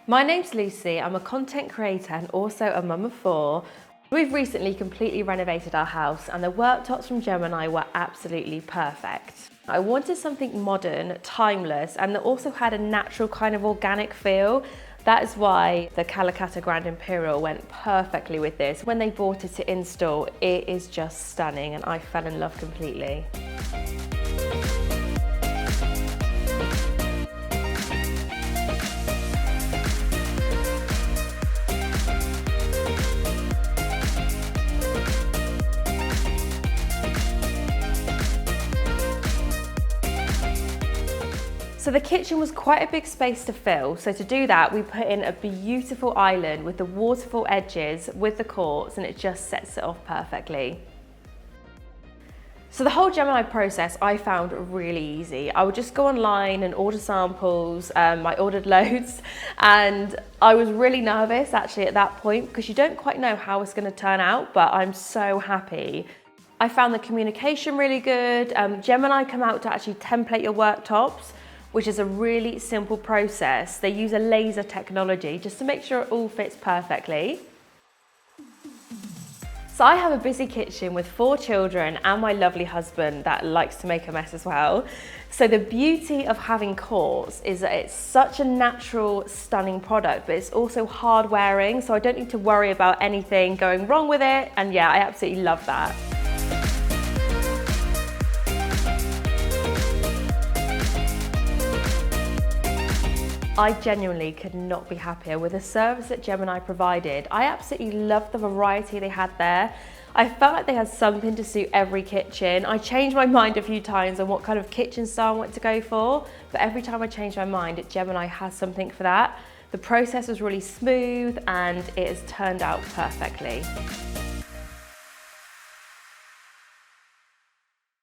My name's Lucy, I'm a content creator and also a mum of 4. We've recently completely renovated our house and the worktops from Gemini were absolutely perfect. I wanted something modern, timeless, and that also had a natural kind of organic feel. That is why the Calicut Grand Imperial went perfectly with this. When they brought it to install, it is just stunning and I fell in love completely. So the kitchen was quite a big space to fill, so to do that we put in a beautiful island with the waterfall edges with the quartz, and it just sets it off perfectly. So the whole Gemini process I found really easy. I would just go online and order samples. I ordered loads and I was really nervous actually at that point because you don't quite know how it's going to turn out, but I'm so happy. I found the communication really good. Gemini come out to actually template your worktops, which is a really simple process. They use a laser technology just to make sure it all fits perfectly. So I have a busy kitchen with 4 children and my lovely husband that likes to make a mess as well. So the beauty of having quartz is that it's such a natural, stunning product, but it's also hard wearing, so I don't need to worry about anything going wrong with it. And yeah, I absolutely love that. I genuinely could not be happier with the service that Gemini provided. I absolutely loved the variety they had there. I felt like they had something to suit every kitchen. I changed my mind a few times on what kind of kitchen style I want to go for, but every time I changed my mind, Gemini has something for that. The process was really smooth and it has turned out perfectly.